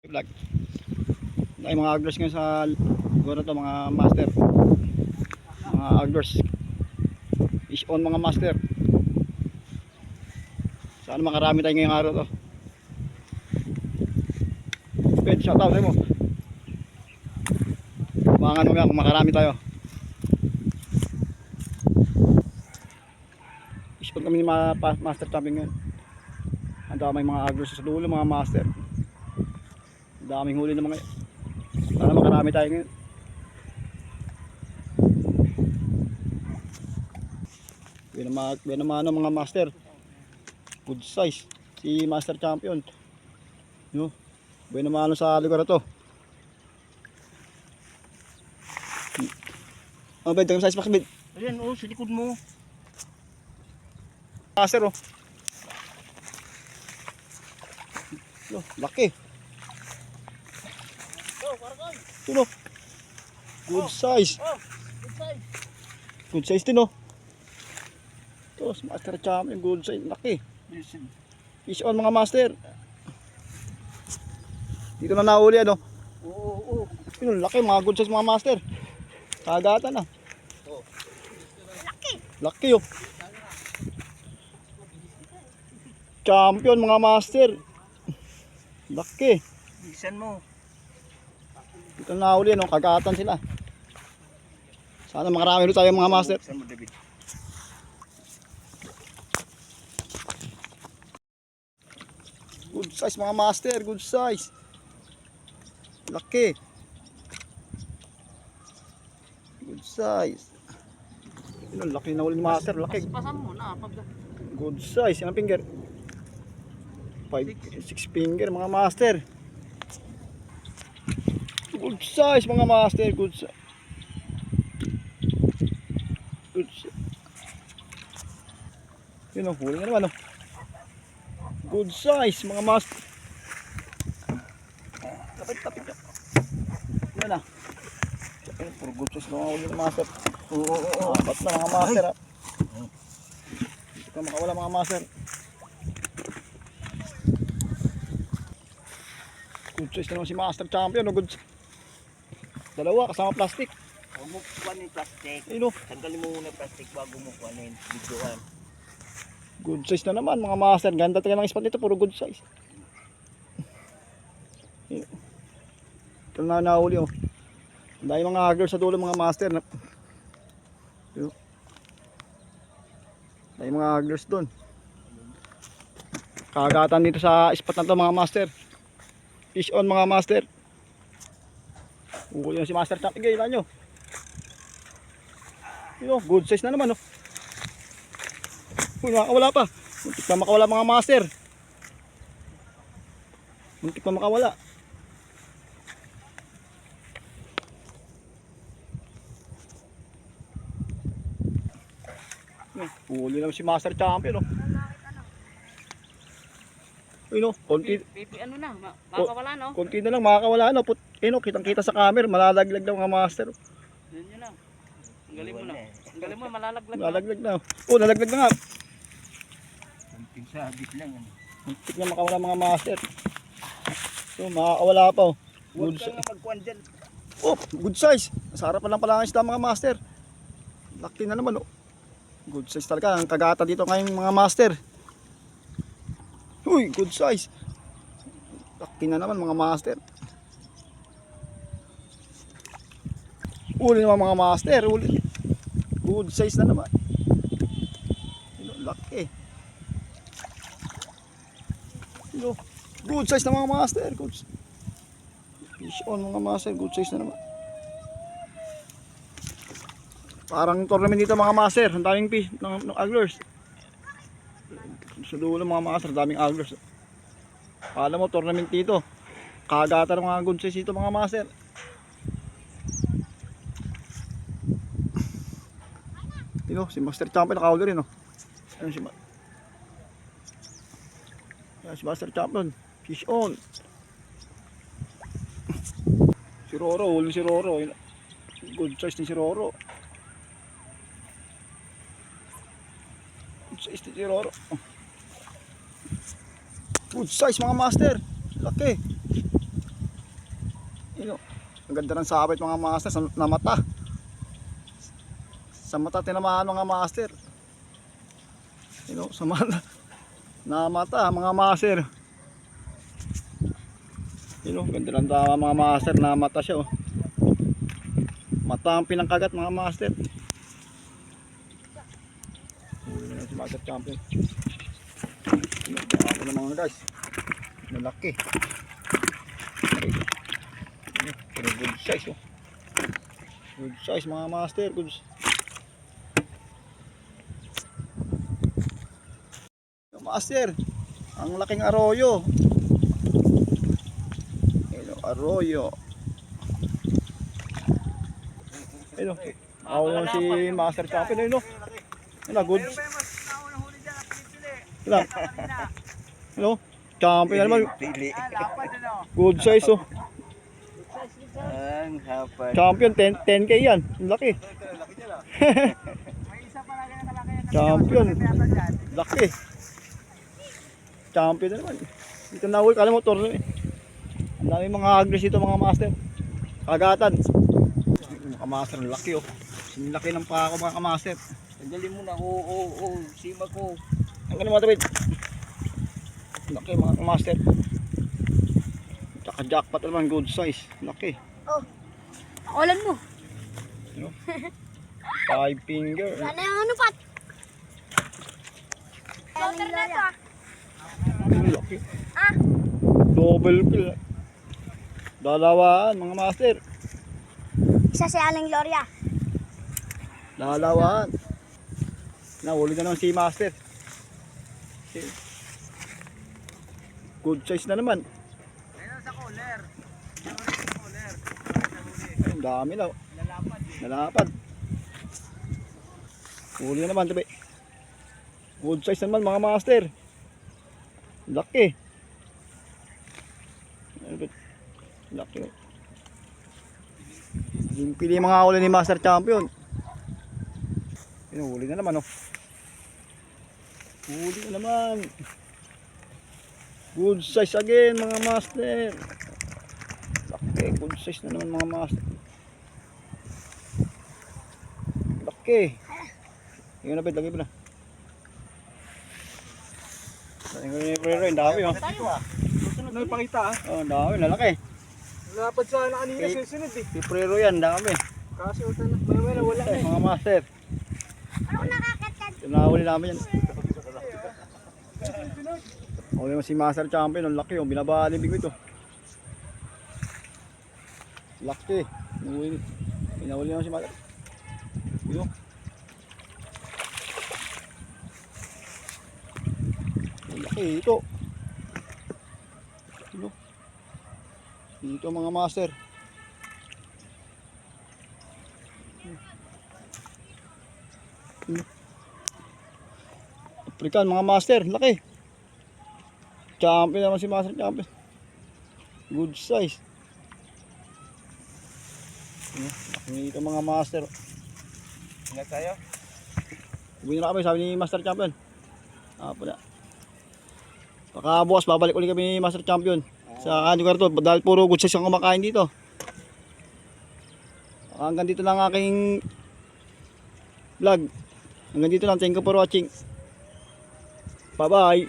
Vlog. Ay mga anglers ngayon sa lugar na to, mga master. Mga anglers. Fish on mga master. Sana makarami tayo ngayong araw to. Ben, shout out mo. Mga ano nga kung makarami tayo. Fish on kami ni master champion ngayon. Ang daming mga anglers sa dulo, mga master. Ang daming huli ng mga. Sana makarami tayo ngayon. Binamano mga master. Good size. Si master champion. No? Binamano sa lugar na to. Oh, bed, size max bed. Ayan, oh, sa likod mo. Master, oh. No, laki. Oh, Parkoy. Tuno. Good size. Oh, good size. Good size din, oh. Ito, master champion. Good size. Laki. Listen. Fish on mga master. Dito na nahuli, ano. Oo, oo. Yun, laki. Mga good size mga master. Kagatan, ah. Oh. Laki, oh. Champion mga master. Laki. Listen mo. Dito na nahuli, ano. Kagatan sila. Sana makarami doon tayo mga master. Listen mo, David. Good size mga master, good size. Laki. Good size. Yun, laki na uli ni master, laki. Pasan mo na. Good size, ilang finger? 5, 6 finger mga master. Good size mga master, good size. Good size. Yun o, huli na naman o. Good size mga master. Tapit na. Yan na. Ayun, puro good size mga huli ng master. Oo. Apat na mga master ha. Hindi ka makawala mga master. Good size na naman si master champion o. Good size. Dalawa kasama plastic. Huwag mo kuhanin yung plastic. Ayun o. Tanggalin mo muna yung plastic bago mo kuhanin. Videoan. Good size na naman mga master. Ganda talaga ng spot nito. Puro good size. Ito na nahuli oh. Dahil mga haggler sa dulo mga master. Dahil mga hagglers doon. Kagatan dito sa spot na to mga master. Fish on mga master. Uli na si master champ. Igay nyo. Good size na naman oh. Uy, makawala pa. Muntik pa makawala mga master. Muntik pa makawala. Huli naman si master champion oh. Uy no, konti. Pipi ano na, makakawala no? Konti na lang makakawala no. Kitang kita sa camera, malalaglag daw mga master. Yan lang. Tanggalin mo na. Tanggalin mo, malalaglag. Malalaglag na. Oh, nalaglag na nga. Kunting sabit lang yan. Muntik na makawala mga master. So, makakawala pa oh. Huwag kang magkuhan dyan. Oh, good size. Sa harapan lang pala ang isda mga master. Laki na naman oh. Good size talaga. Ang kagata dito ngayong mga master. Uy, good size. Laki na naman mga master. Uli naman mga master. Uli. Good size na naman. Laki. Good size na mga master. Good size. Fish on mga master. Good size na naman. Parang tournament dito mga master. Ang daming fish ng anglers. Sa dulo mga master. Daming anglers. Alam mo tournament dito. Kagata ng mga good size dito mga master. Si master champion nakahuli rin oh. Ayun si master champion. Fish on. Si Roro. Huli si Roro. Good size ni si Roro. Good size ni si Roro. Good size mga master. Laki. Ang ganda ng sabit mga master na mata. Sa mata tinamaan mga master. Sa mata. Na mata mga master. Ganda lang tama mga master na mata siya. Mata ang pinangkagat mga master. Huli na si Master Champion. Ako na mga guys. Malaki. Pero good size Good size mga master. Master, ang laking arroyo. Arroyo. Ako si Master Champion. Good. Champion naman. Good size Champion 10k yan. Laki. Champion. Laki. Champion na naman. Dito na uwi, kala mo torno Ang dami mga agres dito mga master. Kagatan. Mga master, laki Sinlaki ng pako mga kamaster. Tanggalin mo na. Sima ko. Ang ganun mga tawid. Laki mga kamaster. Tsaka jackpot naman, good size. Laki. Ulan mo. 5 finger. Sana yung ano pat. Counter na to Laki. Double kill. Dalawaan mga master. Isa si Aling Gloria. Dalawaan. Nahuli na naman si master. Good size na naman. Ayun sa cooler. Ang dami na. Nalapad. Huli na naman tabi. Good size naman mga master. Laki. Laki. Yung pili mga huli ni Master Champion. Huli na naman Huli na naman. Good size again mga master. Laki. Good size na naman mga master. Laki. Yun na, lagi pa na. Ang dami Ano ipakita ang dami, lalaki. Lapad sana kanina susunod Si Prero yan, dami. Kaso may wala Mga master. Ano nakakatkan? Tinahuli namin yan. Huli mo si Master Champion, ang laki binabalibig mo ito. Laki. Pinahuli naman si Master. Laki ito. Dito mga master. African mga master, laki. Champion naman si Master Champion. Good size. Laki dito mga master. Ingat tayo. Uwi na kami, sabi ni Master Champion. Apo na. Baka bukas babalik ulit kami ni Master Champion sa lugar to dahil puro good size ang kumakain dito. Hanggang dito lang aking vlog. Hanggang dito lang. Thank you for watching. Bye bye.